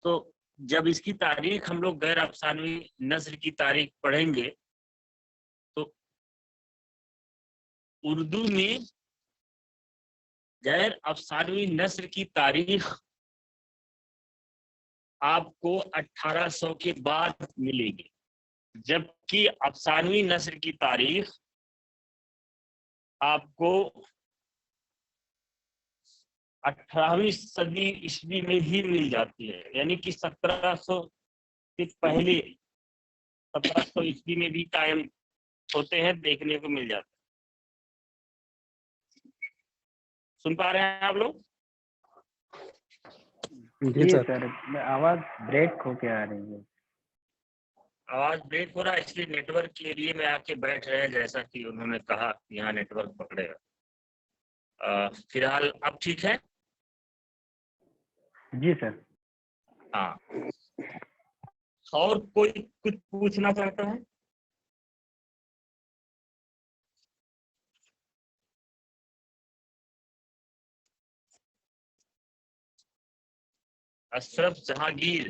تو جب اس کی تاریخ ہم لوگ غیر افسانوی نثر کی تاریخ پڑھیں گے تو اردو میں غیر افسانوی نثر کی تاریخ آپ کو 1800 کے بعد ملے گی، جبکہ افسانوی نثر کی تاریخ آپ کو 18ویں صدی عیسوی میں ہی مل جاتی ہے، یعنی کہ 1700 سے پہلے 1700 عیسوی میں بھی قائم ہوتے ہیں، دیکھنے کو مل جاتے ہیں۔ سن پا رہے ہیں آپ لوگ؟ جی سر، آواز بریک ہو کے آ رہی ہے۔ آواز بریک ہو رہا ہے، اس لیے نیٹ ورک کے لیے میں آ کے بیٹھ رہے ہیں، جیسا کہ انہوں نے کہا یہاں نیٹ ورک پکڑے گا۔ فی الحال اب ٹھیک ہے؟ جی سر۔ ہاں، اور کوئی کچھ پوچھنا چاہتا ہے؟ اشرف جہانگیر،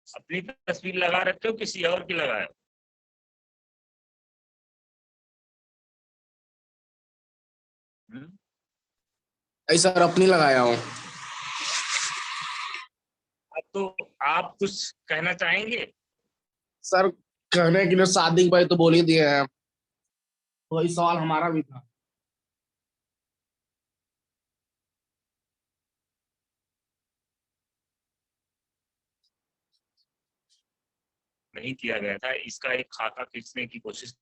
اپنی تصویر لگا رکھتے ہو کسی اور کی لگائے ہو؟ نہیں سر، اپنی لگایا ہوں۔ اب تو آپ کچھ کہنا چاہیں گے؟ سر کہنے کے لیے صادق بھائی تو بول ہی دیے ہیں، وہی سوال ہمارا بھی تھا۔ نہیں کیا گیا تھا، اس کا ایک خاکہ کھینچنے کی کوشش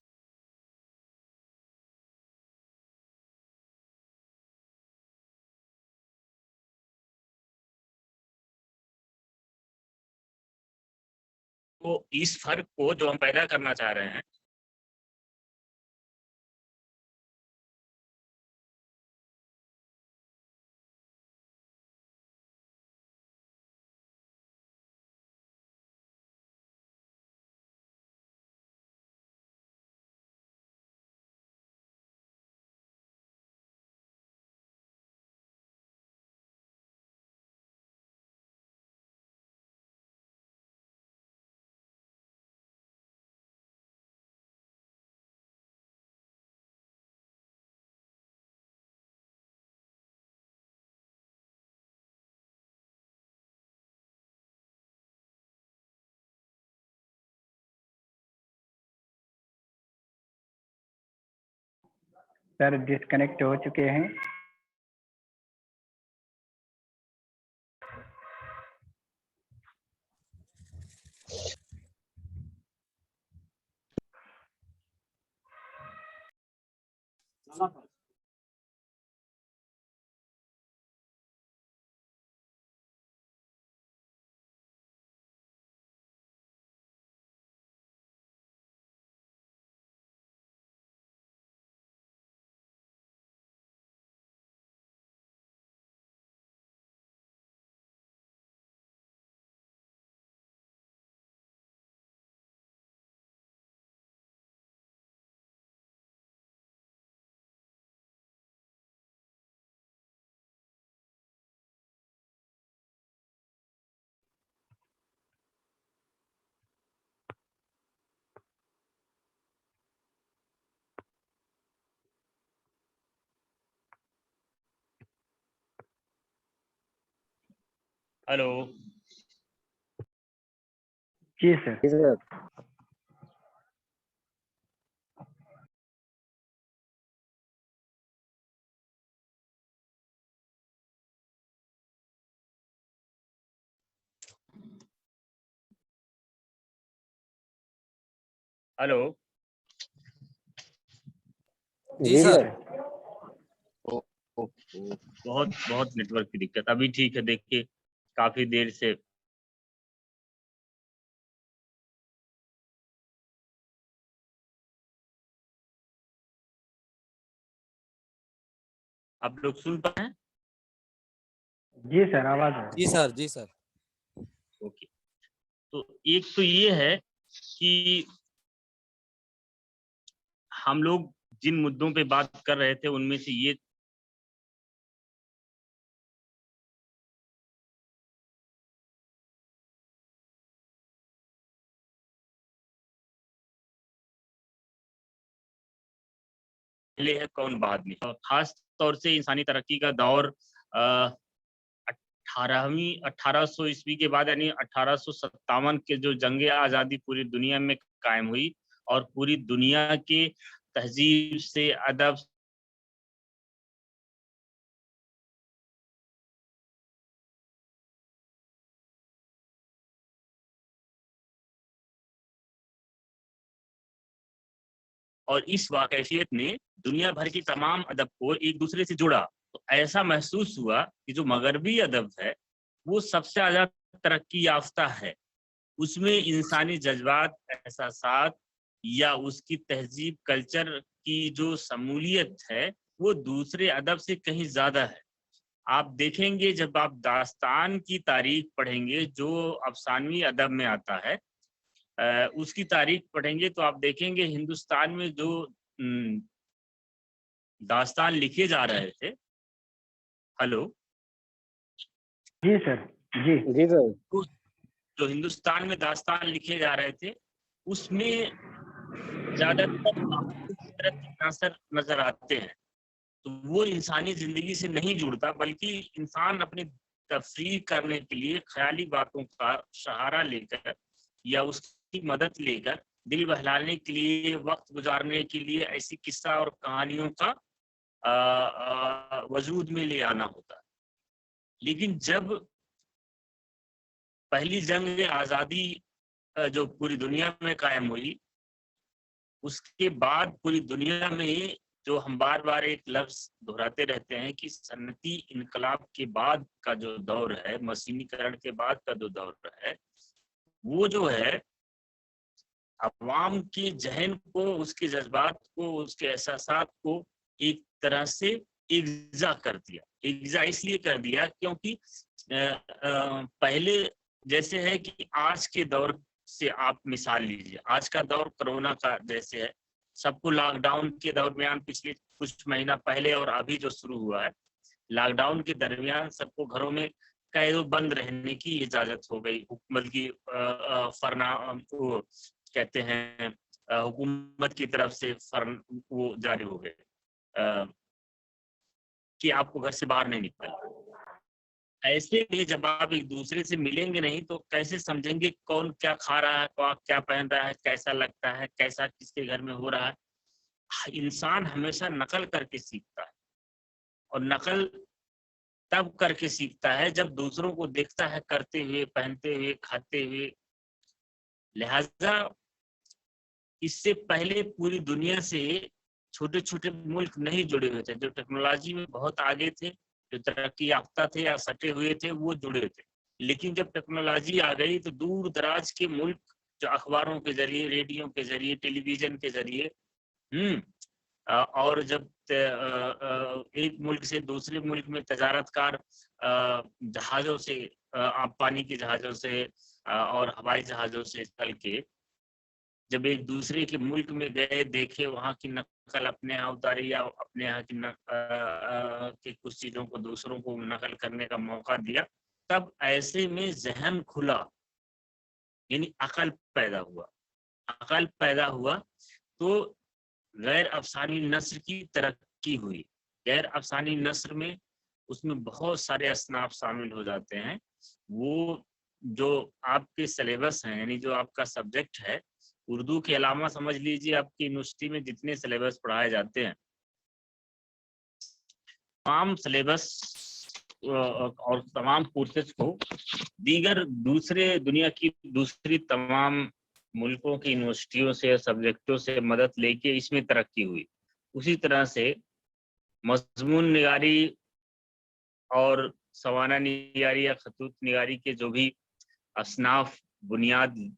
تو اس فرق کو جو ہم پیدا کرنا چاہ رہے ہیں سر ڈسکنیکٹ ہو چکے ہیں۔ ہلو جی سر۔ ہلو جی سر۔ بہت بہت نیٹ ورک کی دقت، ابھی ٹھیک ہے۔ دیکھیے کافی دیر سے آپ لوگ سن پائے ہیں؟ جی سر، آواز ہے۔ جی سر، جی سر۔ اوکے، تو ایک تو یہ ہے کہ ہم لوگ جن مدوں پہ بات کر رہے تھے ان میں سے یہ पहले है कौन बाद में। खास तौर से इंसानी तरक्की का दौर 1800 ईस्वी के बाद यानी 1857 के जो जंगे आज़ादी पूरी दुनिया में कायम हुई और पूरी दुनिया के तहजीब से अदब और इस वाकफियत ने दुनिया भर की तमाम अदब को एक दूसरे से जुड़ा। तो ऐसा महसूस हुआ कि जो मगरबी अदब है वो सबसे ज़्यादा तरक्की याफ्ता है, उसमें इंसानी जज्बात, एहसासात या उसकी तहजीब, कल्चर की जो शमूलियत है वो दूसरे अदब से कहीं ज़्यादा है। आप देखेंगे जब आप दास्तान की तारीख पढ़ेंगे जो अफसानवी अदब में आता है, उसकी तारीख पढ़ेंगे तो आप देखेंगे हिंदुस्तान में जो दास्तान लिखे जा रहे थे। हेलो जी सर। जी जी सर। जो हिंदुस्तान में दास्तान लिखे जा रहे थे उसमें ज्यादातर عناصر नजर आते हैं, तो वो इंसानी जिंदगी से नहीं जुड़ता, बल्कि इंसान अपनी तफरीह करने के लिए ख्याली बातों का सहारा लेकर या उसकी मदद लेकर दिल बहलाने के लिए, वक्त गुजारने के लिए ऐसी किस्सा और कहानियों का वजूद में ले आना होता है। लेकिन जब पहली जंग आज़ादी जो पूरी दुनिया में कायम हुई, उसके बाद पूरी दुनिया में जो हम बार बार एक लफ्ज दोहराते रहते हैं कि सन्नती इनकलाब के बाद का जो दौर है, मशीनीकरण के बाद का जो दौर है, वो जो है अवाम के जहन को, उसके जज्बात को, उसके एहसासात को एक तरह से इग्जा कर दिया। इग्जा इसलिए कर दिया क्योंकि पहले जैसे है कि आज के दौर से आप मिसाल लीजिए, आज का दौर कोरोना का जैसे है, सबको लॉकडाउन के दरमियान पिछले कुछ महीना पहले और अभी जो शुरू हुआ है, लॉकडाउन के दरमियान सबको घरों में कैद बंद रहने की इजाजत हो गई। हुकूमत की फरना वो कहते हैं हुकूमत की तरफ से वो जारी हो गए कि आपको घर से बाहर नहीं निकलना। ऐसे में जब आप एक दूसरे से मिलेंगे नहीं तो कैसे समझेंगे कौन क्या खा रहा है, कौन क्या पहन रहा है, कैसा लगता है, कैसा किसके घर में हो रहा है। इंसान हमेशा नकल करके सीखता है और नकल तब करके सीखता है जब दूसरों को देखता है करते हुए, पहनते हुए, खाते हुए। लिहाजा इससे पहले पूरी दुनिया से छोटे छोटे मुल्क नहीं जुड़े हुए थे, जो टेक्नोलॉजी में बहुत आगे थे, जो तरक्की याफ्ता थे या सटे हुए थे, वो जुड़े थे। लेकिन जब टेक्नोलॉजी आ गई तो दूर दराज के मुल्क जो अखबारों के जरिए, रेडियो के जरिए, टेलीविजन के जरिए और जब एक मुल्क से दूसरे मुल्क में तजारतकार जहाज़ों से, पानी के जहाज़ों से और हवाई जहाज़ों से चल के जब एक दूसरे के मुल्क में गए, देखे, वहाँ की नकल अपने यहाँ उतारी या अपने यहाँ की कुछ चीज़ों को दूसरों को नकल करने का मौका दिया, तब ऐसे में जहन खुला, यानी अकल पैदा हुआ। अकल पैदा हुआ तो गैर अफसानी नस्र की तरक्की हुई। गैर अफसानी नस्र में उसमें बहुत सारे असनाफ शामिल हो जाते हैं। वो जो आपके सिलेबस हैं, यानी जो आपका सब्जेक्ट है, उर्दू के अलावा समझ लीजिए आपकी यूनिवर्सिटी में जितने सिलेबस पढ़ाए जाते हैं, तमाम सिलेबस और तमाम कोर्सेज को दीगर दूसरे दुनिया की दूसरी तमाम मुल्कों की यूनिवर्सिटियों से, सब्जेक्टों से मदद लेके इसमें तरक्की हुई। उसी तरह से मजमून निगारी और सवाना निगारी या खतूत निगारी के जो भी असनाफ बुनियादी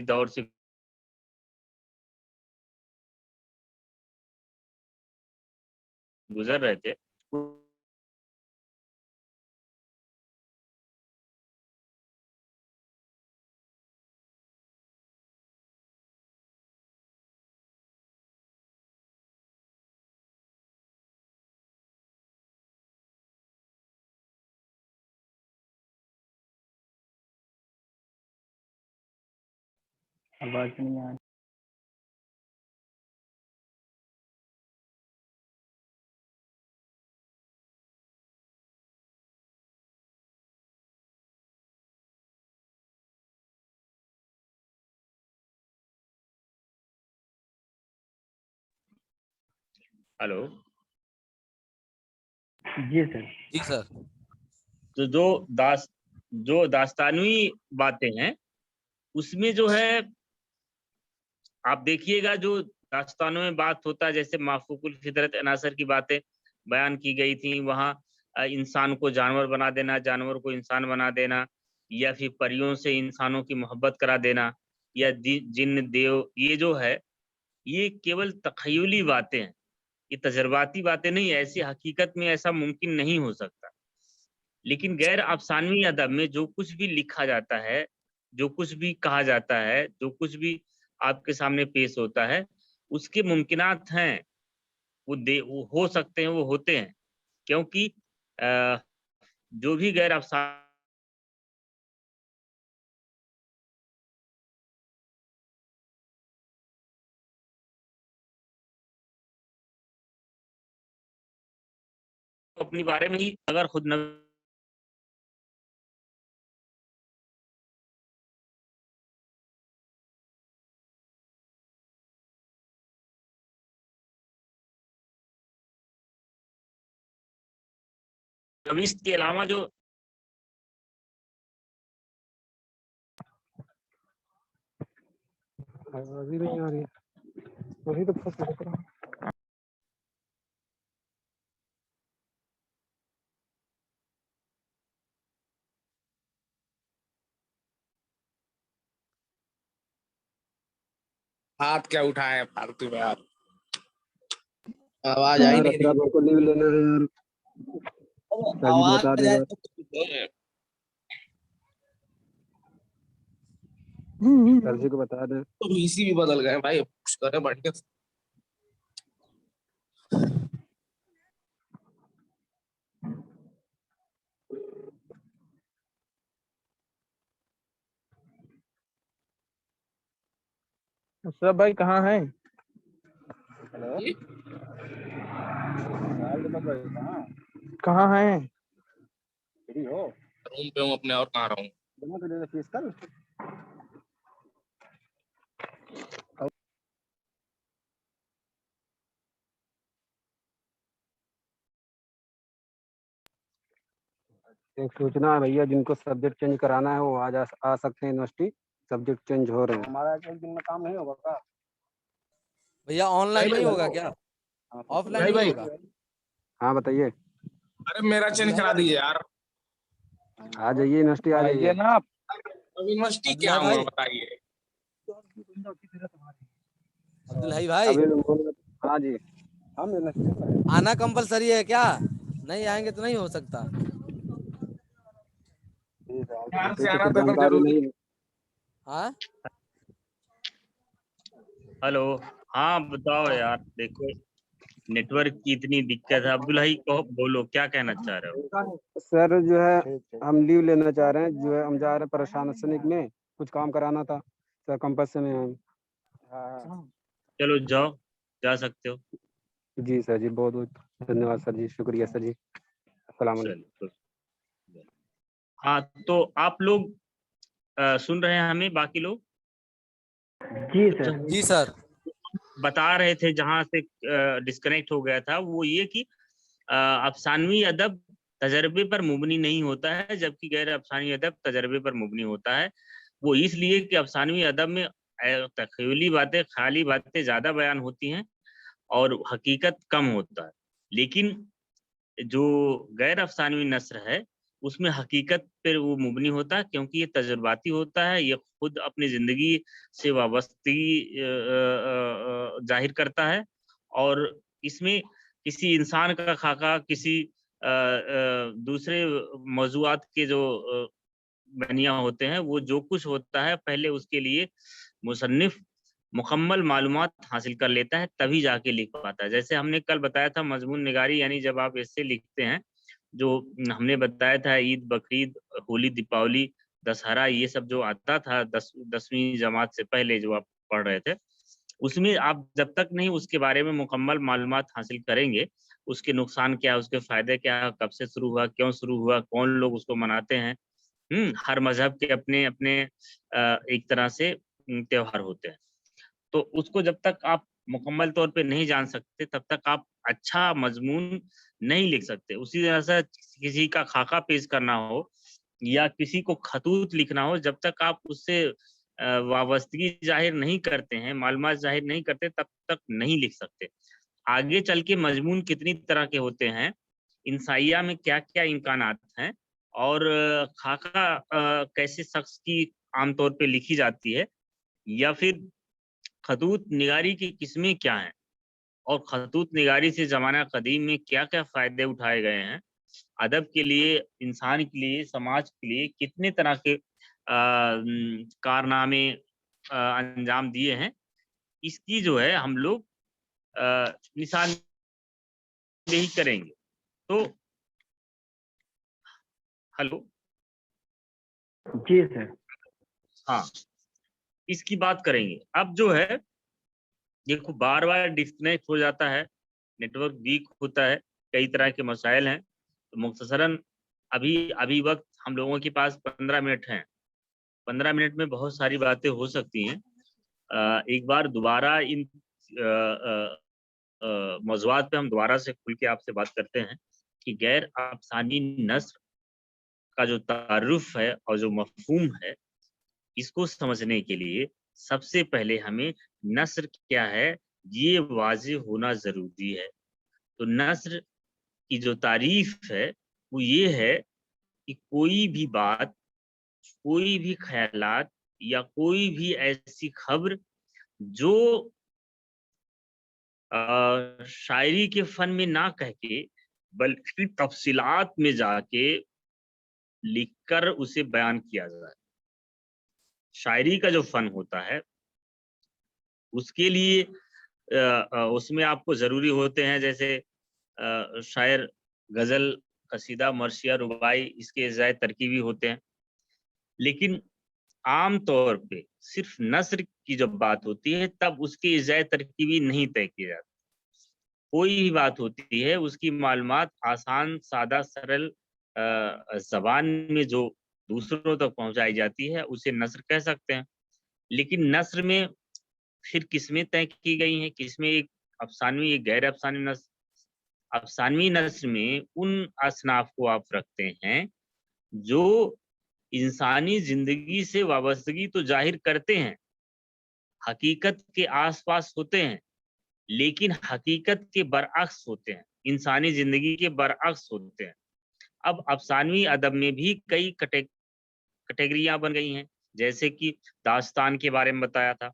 दौर से गुजर रहे थे, आवाज नहीं आ रही। हेलो। जी सर। जी सर। तो जो दास्तानवी बातें हैं उसमें जो है आप देखिएगा, जो दास्तानों में बात होता है, जैसे माफूकुल फितरत अनासर की बातें बयान की गई थी, वहाँ इंसान को जानवर बना देना, जानवर को इंसान बना देना, या फिर परियों से इंसानों की मोहब्बत करा देना, या जिन देव, ये जो है ये केवल तखयली बातें हैं, ये तजर्बाती बातें नहीं है। ऐसी हकीकत में ऐसा मुमकिन नहीं हो सकता। लेकिन गैर अफसानवी अदब में जो कुछ भी लिखा जाता है, जो कुछ भी कहा जाता है, जो कुछ भी आपके सामने पेश होता है, उसके मुमकिनात हैं, वो हो सकते हैं, वो होते हैं। क्योंकि जो भी गैर अफसाना अपनी बारे में ही अगर खुद नवीस के अलावा जो अभी नहीं आ रही है, वही तो फंस रहा। हाथ क्या उठाए फालतू में यार, आवाज आई नहीं रही। मेरे को लीव लेना है यार, सर जी आवाज बता आ दे जाए यार। सर जी को बता दे। तो VC भी बदल गए भाई, कुछ करे बढ़िया से। सब भाई कहाँ है? जी? कहाँ है? रूम पे हूँ अपने, और कहाँ रहूँ। एक सूचना है भैया, जिनको सब्जेक्ट चेंज कराना है वो आज आ सकते हैं यूनिवर्सिटी, सब्जेक्ट चेंज हो रहे हैं। हमारा एक दिन में काम नहीं होगा का? भैया ऑनलाइन नहीं होगा क्या? ऑफलाइन भाई नहीं भाई, होगा? हाँ बताइए। अरे मेरा चेंज करा दीजिए यार। आ जाइए यूनिवर्सिटी, आ जाइए ना आप। अब यूनिवर्सिटी क्या अब्दुल्ला हुआ भाई, बताइए। अब्दुल हई भाई, अभी हाँ जी, हम यूनिवर्सिटी आना कंपलसरी है क्या? नहीं आएंगे तो नहीं हो सकता। ध्यान से तो आना कुछ तो एकदम जानकारी जरूरी। नहीं है। हाँ हेलो। हाँ बताओ यार, देखो नेटवर्क की इतनी दिक्कत है। अब्दुल हई कहो, बोलो क्या कहना चाह रहे हो। सर जो है हम लीव लेना चाह रहे हैं, जो है हम जा रहे हैं प्रशासनिक में, कुछ काम कराना था सर, कंपस से में हम। चलो जाओ, जा सकते हो। जी सर जी, बहुत बहुत धन्यवाद सर जी, शुक्रिया सर जी, अस्सलाम वालेकुम। चलो। हाँ तो आप लोग सुन रहे हैं हमें, बाकी लोग जी सर। जी सर। बता रहे थे, जहां से डिस्कनेक्ट हो गया था, वो ये कि अफसानवी अदब तजर्बे पर मुबनी नहीं होता है, जबकि गैर अफसानवी अदब तजर्बे पर मुबनी होता है। वो इसलिए कि अफसानवी अदब में तखयली बातें, ख्याली बातें ज्यादा बयान होती हैं और हकीकत कम होता है। लेकिन जो गैर अफसानवी नस्र है उसमें हकीकत पर वो मुबनी होता है, क्योंकि ये तजुर्बाती होता है, ये खुद अपनी ज़िंदगी से वाबस्तगी जाहिर करता है। और इसमें किसी इंसान का खाका, किसी दूसरे मौज़ूआत के जो बनिया होते हैं, वो जो कुछ होता है पहले उसके लिए मुसन्निफ मुकम्मल मालूमात हासिल कर लेता है, तभी जाके लिख पाता है। जैसे हमने कल बताया था, मजमून निगारी यानी जब आप ऐसे लिखते हैं, जो हमने बताया था ईद, बकरीद, होली, दीपावली, दशहरा ये सब जो आता था 10वीं जमात से पहले जो आप पढ़ रहे थे, उसमें आप जब तक नहीं उसके बारे में मुकम्मल मालूमात हासिल करेंगे, उसके नुकसान क्या, उसके फायदे क्या, कब से शुरू हुआ, क्यों शुरू हुआ, कौन लोग उसको मनाते हैं, हर मजहब के अपने अपने एक तरह से त्योहार होते हैं। तो उसको जब तक आप मुकम्मल तौर पे नहीं जान सकते, तब तक आप अच्छा मजमून नहीं लिख सकते। उसी तरह से किसी का खाका पेश करना हो या किसी को खतूत लिखना हो, जब तक आप उससे वाबस्तगी जाहिर नहीं करते हैं, मालूमात जाहिर नहीं करते, तब तक नहीं लिख सकते। आगे चल के मजमून कितनी तरह के होते हैं, इंसाइया में क्या-क्या इम्कानात हैं, और खाका कैसे शख्स की आमतौर पे लिखी जाती है, या फिर खतूत निगारी की किस्में क्या हैं, और खतूत निगारी से ज़माना कदीम में क्या-क्या फ़ायदे उठाए गए हैं, अदब के लिए, इंसान के लिए, समाज के लिए कितने तरह के कारनामे अंजाम दिए हैं, इसकी जो है हम लोग निशानदेही करेंगे। तो हेलो, जी सर। हाँ, इसकी बात करेंगे। अब जो है देखो, बार-बार डिस्कनेक्ट हो जाता है, नेटवर्क वीक होता है, कई तरह के मसाइल हैं। तो मुख्तसरन अभी वक़्त हम लोगों के पास 15 मिनट हैं। 15 मिनट में बहुत सारी बातें हो सकती हैं। एक बार दोबारा इन मौज़ूआत पे हम दोबारा से खुल के आपसे बात करते हैं कि गैर अफ़सानी नस्र का जो तारुफ़ है और जो मफ़हूम है, इसको समझने के लिए सबसे पहले हमें नस्र क्या है, ये वाज़ेह होना ज़रूरी है। तो नस्र की जो तारीफ़ है, वो ये है कि कोई भी बात, कोई भी ख़यालात या कोई भी ऐसी खबर जो शायरी के फ़न में ना कह के, बल्कि तफ़सीलात में जाके लिखकर उसे बयान किया जाए। शायरी का जो फ़न होता है, उसके लिए उसमें आपको ज़रूरी होते हैं, जैसे शायर, गज़ल, कसीदा, मर्सिया, रुबाई, इसके अज़ाए तरकीबी होते हैं। लेकिन आम तौर पे सिर्फ़ नस्र की जब बात होती है, तब उसके अज़ाए तरकीबी नहीं तय किए जाते। कोई भी बात होती है, उसकी मालूमात आसान, सादा, सरल ज़बान में जो दूसरों तक पहुँचाई जाती है, उसे नस्र कह सकते हैं। लेकिन नस्र में फिर किस्में तय की गई हैं, किस्में एक अफ़सानवी, एक गैर अफ़सानी नस्र। अफ़सानवी नस्र में उन असनाफ़ को आप रखते हैं, जो इंसानी ज़िंदगी से वाबस्तगी तो ज़ाहिर करते हैं, हकीकत के आस-पास होते हैं, लेकिन हकीकत के बरअक्स होते हैं, इंसानी ज़िंदगी के बरअक्स होते हैं। अब अफ़सानवी अदब में भी कई कैटेगरियाँ बन गई हैं, जैसे कि दास्तान के बारे में बताया था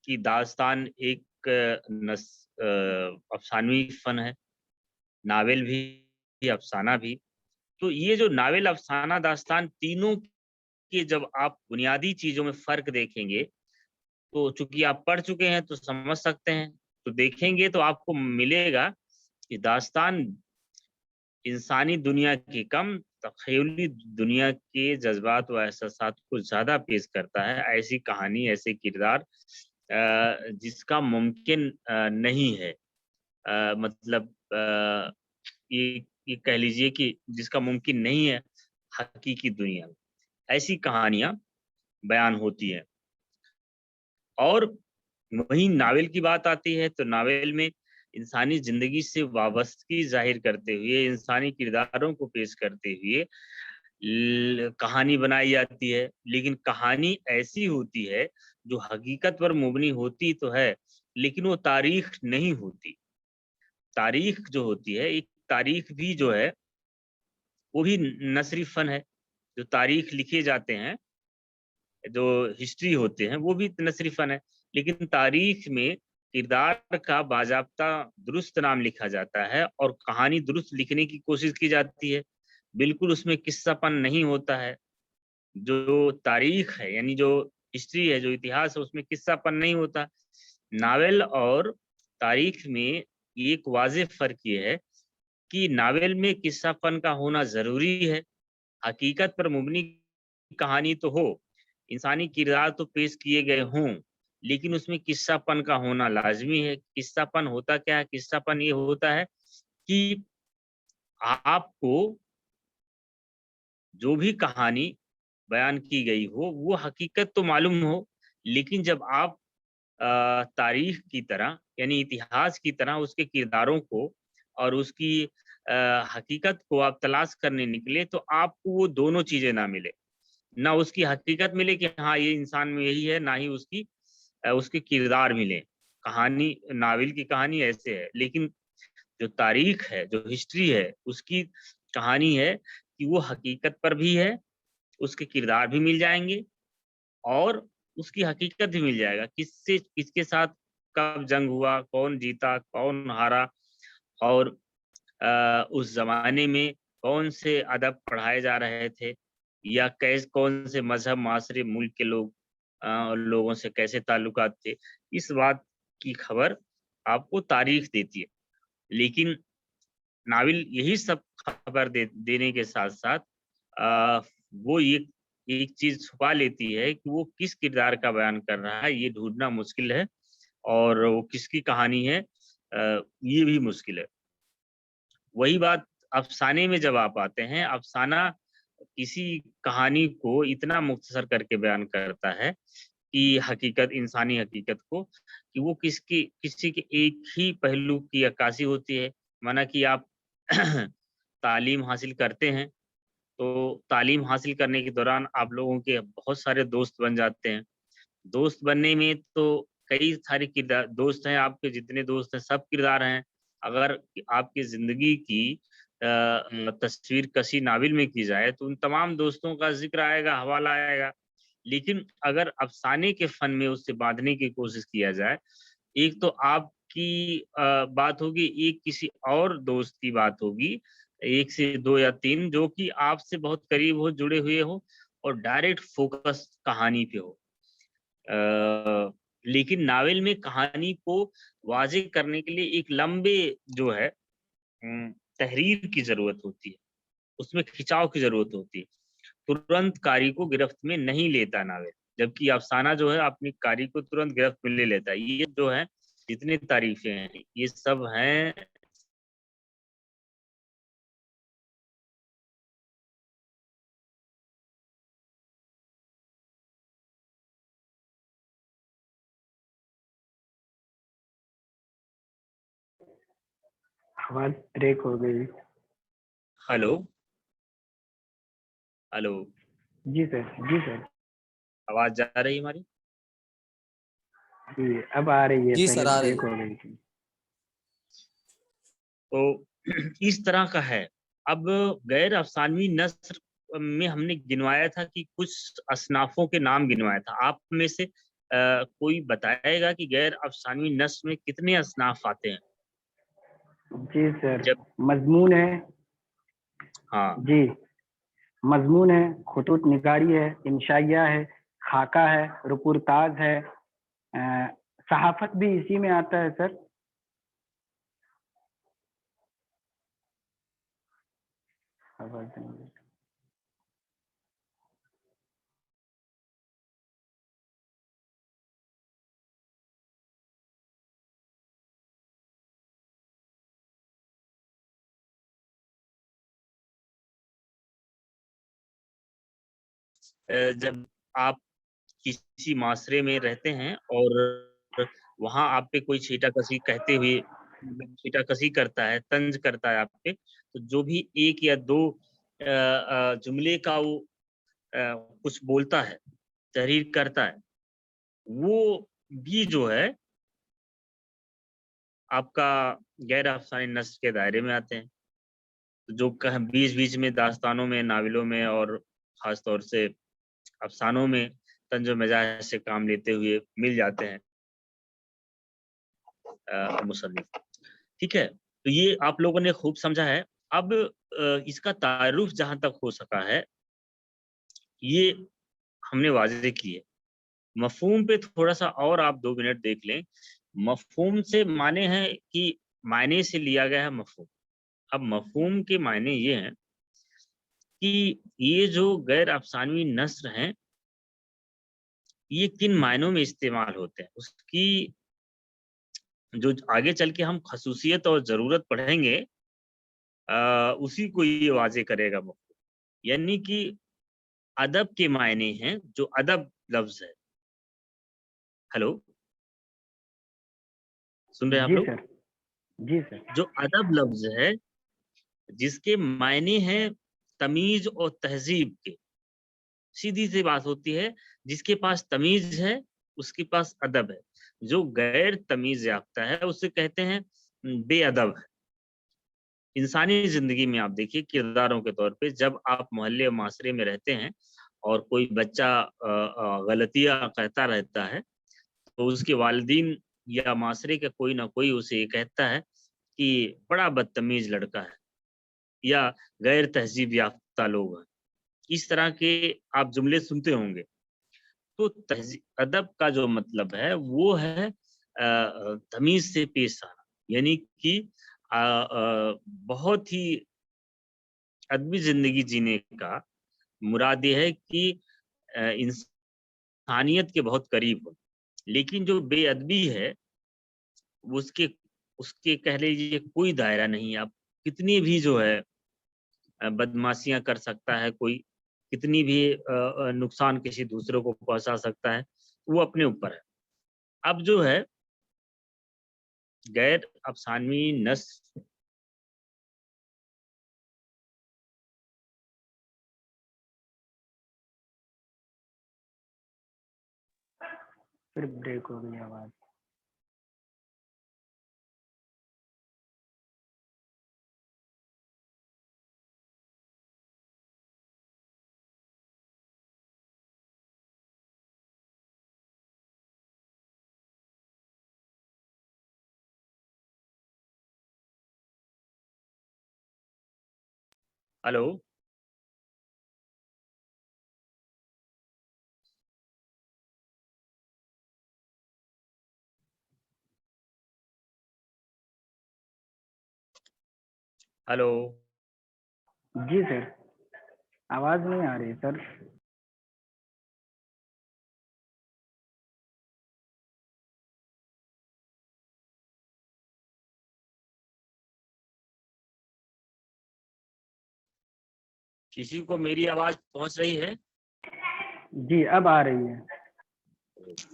कि दास्तान एक अफ़सानवी फ़न है, नावल भी, अफ़साना भी। तो ये जो नावल, अफ़साना, दास्तान, तीनों के जब आप बुनियादी चीज़ों में फ़र्क देखेंगे, तो चूँकि आप पढ़ चुके हैं तो समझ सकते हैं। तो देखेंगे तो आपको मिलेगा कि दास्तान इंसानी दुनिया की कम, तख़य्युली दुनिया के जज़्बात व एहसासात को ज़्यादा पेश करता है। ऐसी कहानी, ऐसे किरदार जिसका मुमकिन नहीं है। मतलब ये कह लीजिए कि जिसका मुमकिन नहीं है हकीकी दुनिया में। ऐसी कहानियाँ बयान होती हैं। और वहीं नावल की बात आती है, तो नावल में इंसानी ज़िंदगी से वाबस्तगी ज़ाहिर करते हुए, इंसानी किरदारों को पेश करते हुए कहानी बनाई जाती है। लेकिन कहानी ऐसी होती है जो हकीकत पर मुबनी होती तो है, लेकिन वो तारीख नहीं होती। तारीख जो होती है, एक तारीख भी जो है, वो भी नसरी फ़न है। जो तारीख लिखे जाते हैं, जो हिस्ट्री होते हैं, वो भी नसरी फ़न है। लेकिन तारीख में किरदार का बाज़ाब्ता दुरुस्त नाम लिखा जाता है और कहानी दुरुस्त लिखने की कोशिश की जाती है। बिल्कुल उसमें किस्सापन नहीं होता है। जो तारीख है, यानी जो हिस्ट्री है, जो इतिहास है, उसमें किस्सापन नहीं होता। नावल और तारीख में एक वाज़ेह फ़र्क ये है कि नावल में किस्सापन का होना ज़रूरी है, हकीकत पर मुबनी कहानी तो हो, इंसानी किरदार तो पेश किए गए हों, लेकिन उसमें किस्सापन का होना लाजमी है। किस्सापन होता क्या है? किस्सापन ये होता है कि आपको जो भी कहानी बयान की गई हो वो हकीकत तो मालूम हो, लेकिन जब आप तारीख की तरह यानी इतिहास की तरह उसके किरदारों को और उसकी हकीकत को आप तलाश करने निकले तो आपको वो दोनों चीजें ना मिले। ना उसकी हकीकत मिले कि हाँ ये इंसान में यही है, ना ही उसके किरदार मिले। कहानी, नावल की कहानी ऐसे है, लेकिन जो तारीख है, जो हिस्ट्री है, उसकी कहानी है कि वो हकीकत पर भी है, उसके किरदार भी मिल जाएंगे और उसकी हकीकत भी मिल जाएगा। किसके साथ कब जंग हुआ, कौन जीता, कौन हारा, और उस जमाने में कौन से अदब पढ़ाए जा रहे थे, या कौन से मजहब, माशरे, मुल्क के लोगों से कैसे ताल्लुकात थे। इस बात की खबर आपको तारीख देती है। लेकिन नावल यही सब खबर देने के साथ साथ वो एक चीज छुपा लेती है कि वो किस किरदार का बयान कर रहा है, ये ढूंढना मुश्किल है, और वो किसकी कहानी है ये भी मुश्किल है। वही बात अफसाने में जब आप आते हैं, अफसाना किसी कहानी को इतना मुख्तसर करके बयान करता है कि हकीकत, इंसानी हकीकत को, कि वो किसी के एक ही पहलू की अक्कासी होती है। माना कि आप तालीम हासिल करते हैं, तो तालीम हासिल करने के दौरान आप लोगों के बहुत सारे दोस्त बन जाते हैं। दोस्त बनने में तो कई सारे किरदार दोस्त हैं, आपके जितने दोस्त हैं सब किरदार हैं। अगर आपकी जिंदगी की तस्वीर कसी नावल में की जाए तो उन तमाम दोस्तों का जिक्र आएगा, हवाला आएगा। लेकिन अगर अफसाने के फन में उससे बांधने की कोशिश किया जाए, एक तो आपकी बात होगी, एक किसी और दोस्त की बात होगी, एक से दो या तीन, जो कि आपसे बहुत करीब हो, जुड़े हुए हो, और डायरेक्ट फोकस कहानी पे हो। लेकिन नावल में कहानी को वाज़ेह करने के लिए एक लंबे जो है तहरीर की जरूरत होती है, उसमें खिंचाव की जरूरत होती है। तुरंत कारी को गिरफ्त में नहीं लेता नावल, जबकि अफसाना जो है अपनी कारी को तुरंत गिरफ्त में ले लेता है। ये जो है जितनी तारीफें हैं ये सब हैं आवाज ब्रेक हो गई। हेलो हेलो, जी सर, जी सर, आवाज जा रही है हमारी? जी अब आ रही है, जी पहले सर, आ रही ब्रेक है। हो गई थी। तो इस तरह का है। अब गैर अफसानवी नस्र में हमने गिनवाया था कि कुछ असनाफों के नाम गिनवाया था। आप में से कोई बताएगा कि गैर अफसानवी नस्र में कितने असनाफ आते हैं? जी सर, जब मजमून है। हाँ, जी, मजमून है, खुतूत निगारी है, इंशाइया है, खाका है, रुपुरताज है, सहाफत भी इसी में आता है सर। आवाज नहीं है। जब आप किसी माशरे में रहते हैं और वहां आप पे कोई छीटाकशी कहते हुए छीटाकशी करता है, तंज करता है आप पे, तो जो भी एक या दो जुमले का वो कुछ बोलता है, तहरीर करता है, वो भी जो है आपका गैर अफसानी नस्र के दायरे में आते हैं। तो जो बीच बीच में दास्तानों में, नावलों में और खास तौर से अफसानों में तंज मिजाज से काम लेते हुए मिल जाते हैं मुसन्निफ। ठीक है, तो ये आप लोगों ने खूब समझा है। अब इसका तारुफ जहां तक हो सका है ये हमने वाज़ेह की है। मफहूम पे थोड़ा सा और आप 2 मिनट देख लें। मफहूम से माने हैं कि मायने से लिया गया है मफहूम। अब मफहूम के मायने ये हैं कि ये जो गैर अफसानवी नस्र हैं ये किन मायनों में इस्तेमाल होते हैं, उसकी जो आगे चल के हम खसूसियत और ज़रूरत पढ़ेंगे उसी को ये वाज़े करेगा मुफ्ती। यानी कि अदब के मायने हैं, जो अदब लफ्ज़ है। हेलो, सुन रहे हैं आप जी लोग? सर, जी सर। जो अदब लफ्ज़ है जिसके मायने हैं तमीज़ और तहज़ीब के। सीधी सी बात होती है, जिसके पास तमीज़ है उसके पास अदब है। जो गैर तमीज़ याफ्ता है उसे कहते हैं बेअदब है। इंसानी ज़िंदगी में आप देखिए किरदारों के तौर पे, जब आप मोहल्ले और माशरे में रहते हैं और कोई बच्चा गलतियाँ करता रहता है, तो उसके वालिदीन या माशरे का कोई ना कोई उसे ये कहता है कि बड़ा बदतमीज़ लड़का है या गैर तहज़ीब याफ्ता लोग हैं। इस तरह के आप जुमले सुनते होंगे। तो अदब का जो मतलब है वो है तमीज़ से पेश आना, यानी कि बहुत ही अदबी ज़िंदगी जीने का मुराद ये है कि इंसानियत के बहुत करीब हो। लेकिन जो बेअदबी है उसके उसके कह लीजिए कोई दायरा नहीं है। आप कितनी भी जो है बदमाशियाँ कर सकता है कोई, कितनी भी नुकसान किसी दूसरे को पहुँचा सकता है, वो अपने ऊपर है। अब जो है गैर अफ़सानवी नस्र फिर ब्रेक हो गई आवाज। हेलो, हेलो, जी सर, आवाज नहीं आ रही सर। किसी को मेरी आवाज़ पहुँच रही है? जी अब आ रही है।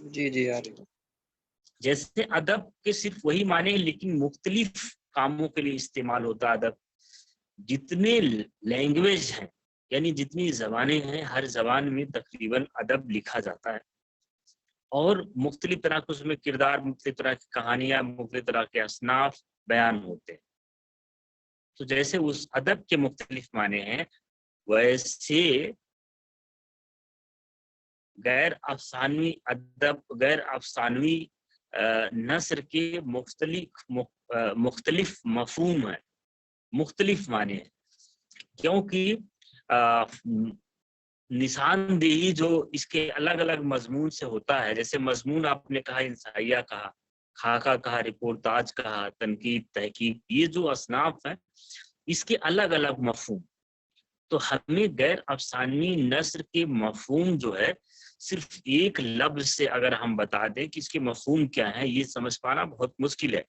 जी जी आ रही है। जैसे अदब के सिर्फ वही माने, लेकिन मुख्तलिफ कामों के लिए इस्तेमाल होता है अदब। जितने लैंग्वेज हैं, यानी जितनी ज़बानें हैं, हर ज़बान में तकरीबन अदब लिखा जाता है और मुख्तलिफ तरह के उसमें किरदार, मुख्तलिफ तरह की कहानियाँ, मुख्तलिफ तरह के असनाफ बयान होते हैं। तो जैसे उस अदब के मुख्तलिफ माने हैं, वैसे गैर अफसानवी अदब, गैर अफसानवी नस्र के मुख्तलिफ मफहूम है, मुख्तलिफ माने हैं। क्योंकि निशानदेही जो इसके अलग अलग मजमून से होता है, जैसे मजमून आपने कहा, इंसाइया कहा, खाका कहा, रिपोर्टाज कहा, तनकीद, तहकीक, ये जो असनाफ हैं इसके अलग अलग मफहूम। तो हमें गैर अफसानवी नस्र के मफहूम जो है सिर्फ एक लफ्ज से अगर हम बता दें कि इसके मफहूम क्या है, ये समझ पाना बहुत मुश्किल है।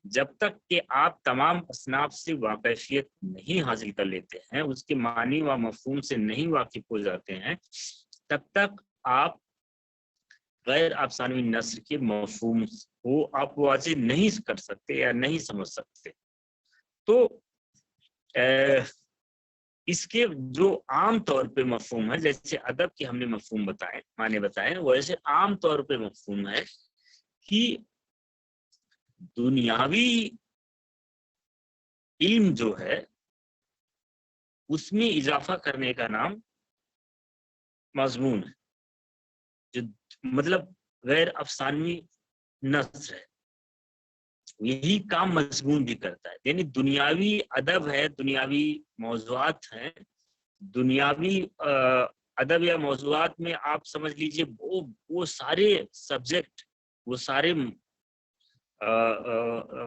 जब तक कि आप तमाम असनाफ से वाकिफियत नहीं हासिल कर लेते हैं, उसके मानी व मफहूम से नहीं वाकिफ हो जाते हैं, तब तक आप गैर अफसानवी नस्र के मफहूम को आप वाज़े नहीं कर सकते या नहीं समझ सकते। तो इसके जो आम तौर पे मफहूम है, जैसे अदब के हमने मफहूम बताए, माने बताए, वैसे आम तौर पे मफहूम है कि दुनियावी इल्म जो है उसमें इजाफा करने का नाम मजमून है, जो मतलब गैर अफसानवी नस्र है। यही काम मजमून भी करता है, यानी दुनियावी अदब है, दुनियावी मौज़ूआत हैं, दुनियावी अदब या मौज़ूआत में आप समझ लीजिए वो सारे सब्जेक्ट, वो सारे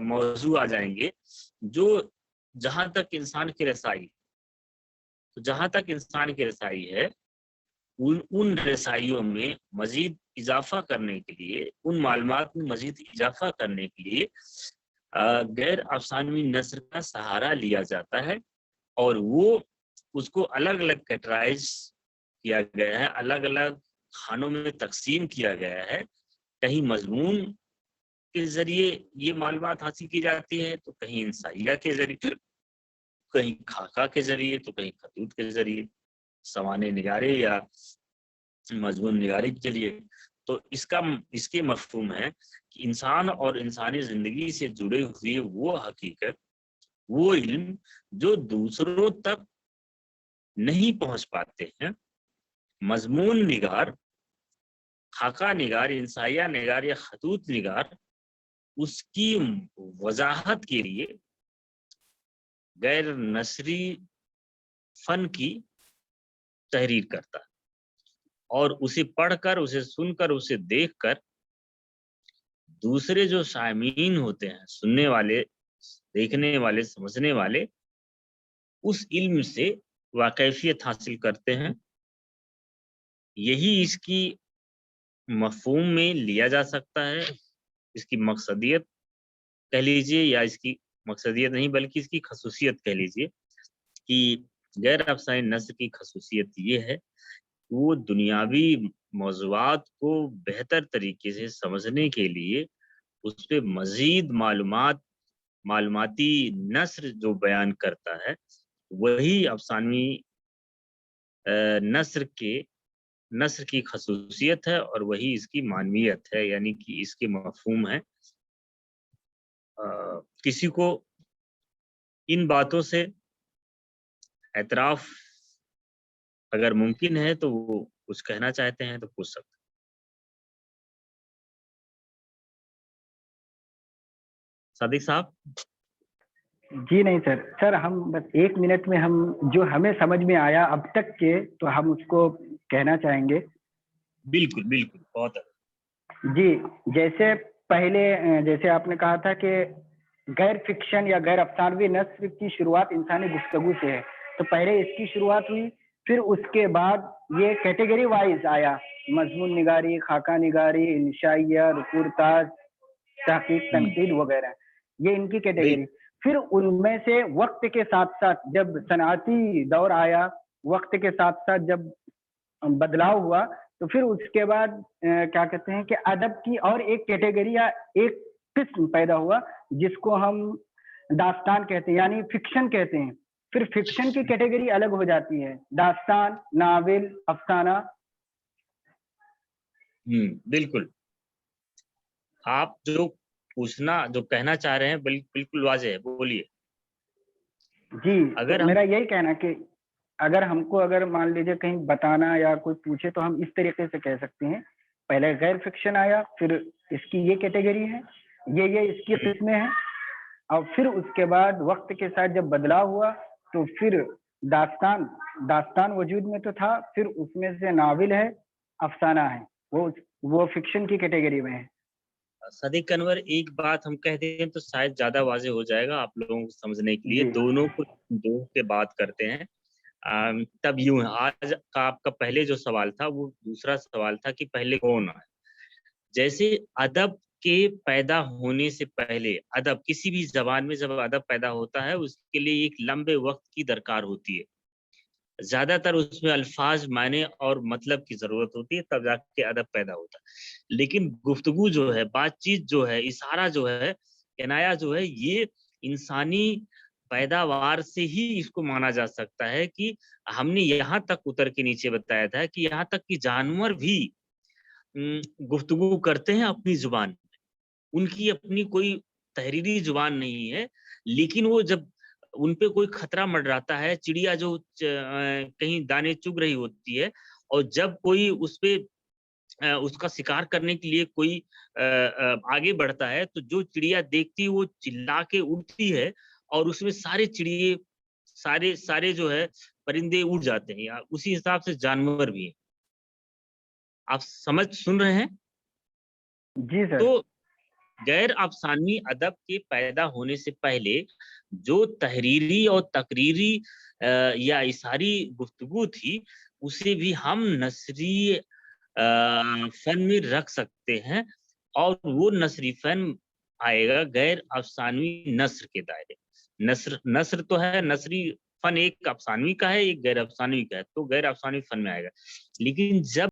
मौजू आ जाएंगे जो जहां तक इंसान की रसाई, تو جہاں تک انسان کی رسائی ہے ان رسائیوں میں مزید اضافہ کرنے کے لیے، ان معلومات میں مزید اضافہ کرنے کے لیے غیر افسانوی نثر کا سہارا لیا جاتا ہے، اور وہ اس کو الگ الگ کیٹرائز کیا گیا ہے، الگ الگ خانوں میں تقسیم کیا گیا ہے۔ کہیں مضمون کے ذریعے یہ معلومات حاصل کی جاتی ہے، تو کہیں انسائیہ کے ذریعے، کہیں خاکہ کے ذریعے، تو کہیں خطوط کے ذریعے، سوانح نگارے یا مضمون نگاری کے لیے۔ تو اس کے مفہوم ہے کہ انسان اور انسانی زندگی سے جڑے ہوئے وہ حقیقت، وہ علم جو دوسروں تک نہیں پہنچ پاتے ہیں، مضمون نگار، خاکہ نگار، انسائیہ نگار یا خطوط نگار اس کی وضاحت کے لیے غیر نثری فن کی تحریر کرتا ہے، اور اسے پڑھ کر، اسے سن کر، اسے دیکھ کر دوسرے جو سامعین ہوتے ہیں، سننے والے، دیکھنے والے، سمجھنے والے، اس علم سے واقفیت حاصل کرتے ہیں۔ یہی اس کی مفہوم میں لیا جا سکتا ہے، اس کی مقصدیت کہہ لیجئے، یا اس کی مقصدیت نہیں بلکہ اس کی خصوصیت کہہ لیجئے، کہ غیر افسانوی نثر کی خصوصیت یہ ہے کہ وہ دنیاوی موضوعات کو بہتر طریقے سے سمجھنے کے لیے اس پہ مزید معلوماتی نثر جو بیان کرتا ہے، وہی افسانوی نثر کی خصوصیت ہے، اور وہی اس کی معنویت ہے، یعنی کہ اس کے مفہوم ہے۔ کسی کو ان باتوں سے اعتراف اگر ممکن ہے تو وہ کچھ کہنا چاہتے ہیں تو پوچھ سکتے ہیں۔ صادق صاحب؟ جی نہیں سر ہم بس 1 منٹ میں ہم جو ہمیں سمجھ میں آیا اب تک کے تو ہم اس کو کہنا چاہیں گے۔ بالکل بالکل، بہت اچھا۔ جی، جیسے آپ نے کہا تھا کہ غیر فکشن یا غیر افسانوی نثر کی شروعات انسانی گفتگو سے ہے، تو پہلے اس کی شروعات ہوئی، پھر اس کے بعد یہ کیٹیگری وائز آیا، مضمون نگاری، خاکہ نگاری، انشائیہ، رپورتاژ، تحقیق، تنقید وغیرہ، یہ ان کی کیٹیگری۔ پھر ان میں سے وقت کے ساتھ ساتھ جب صنعتی دور آیا، وقت کے ساتھ ساتھ جب بدلاؤ ہوا، تو پھر اس کے بعد کیا کہتے ہیں کہ ادب کی اور ایک کیٹیگری یا ایک قسم پیدا ہوا جس کو ہم داستان کہتے ہیں، یعنی فکشن کہتے ہیں۔ پھر فکشن کی کیٹیگری الگ ہو جاتی ہے، داستان، ناول، افسانہ۔ بالکل، آپ جو کہنا چاہ رہے ہیں بالکل واضح ہے، بولیے۔ جی، اگر میرا یہی کہنا کہ اگر ہم کو مان لیجیے کہیں بتانا یا کوئی پوچھے تو ہم اس طریقے سے کہہ سکتے ہیں، پہلے غیر فکشن آیا، پھر اس کی یہ کیٹیگری ہے، یہ اس کی قسمیں ہیں، اور پھر اس کے بعد وقت کے ساتھ جب بدلاؤ ہوا تو پھر داستان وجود میں تو تھا، پھر اس میں سے ناول ہے، افسانہ ہے، وہ فکشن کی کیٹیگری میں ہے۔ صادق انور، ایک بات ہم کہہ دیں تو شاید زیادہ واضح ہو جائے گا آپ لوگوں کو سمجھنے کے لیے، دونوں کو دو کے بات کرتے ہیں۔ تب یوں ہے، آج کا آپ کا پہلے جو سوال تھا وہ دوسرا سوال تھا کہ پہلے کون ہے۔ جیسے ادب کے پیدا ہونے سے پہلے، ادب کسی بھی زبان میں جب ادب پیدا ہوتا ہے اس کے لیے ایک لمبے وقت کی درکار ہوتی ہے، زیادہ تر اس میں الفاظ، معنی اور مطلب کی ضرورت ہوتی ہے، تب جا کے ادب پیدا ہوتا ہے۔ لیکن گفتگو جو ہے، بات چیت جو ہے، اشارہ جو ہے، کنایا جو ہے، یہ انسانی پیداوار سے ہی اس کو مانا جا سکتا ہے کہ ہم نے یہاں تک اتر کے نیچے بتایا تھا کہ یہاں تک کہ جانور بھی گفتگو کرتے ہیں اپنی زبان میں، ان کی اپنی کوئی تحریری زبان نہیں ہے، لیکن وہ جب ان پہ کوئی خطرہ منڈراتا ہے، چڑیا جو کہیں دانے چگ رہی ہوتی ہے، اور جب کوئی اس پہ اس کا شکار کرنے کے لیے کوئی آگے بڑھتا ہے، تو جو چڑیا دیکھتی وہ چلا کے اڑتی ہے، اور اس میں سارے چڑیے، سارے جو ہے پرندے اڑ جاتے ہیں، اسی حساب سے جانور بھی ہیں۔ آپ سن رہے ہیں؟ جی سر۔ تو غیر افسانوی ادب کے پیدا ہونے سے پہلے جو تحریری اور تقریری یا اشاری گفتگو تھی اسے بھی ہم نثری فن میں رکھ سکتے ہیں، اور وہ نثری فن آئے گا غیر افسانوی نثر کے دائرے۔ نثر تو ہے، نثری فن ایک افسانوی کا ہے، ایک غیر افسانوی کا ہے، تو غیر افسانوی فن میں آئے گا۔ لیکن جب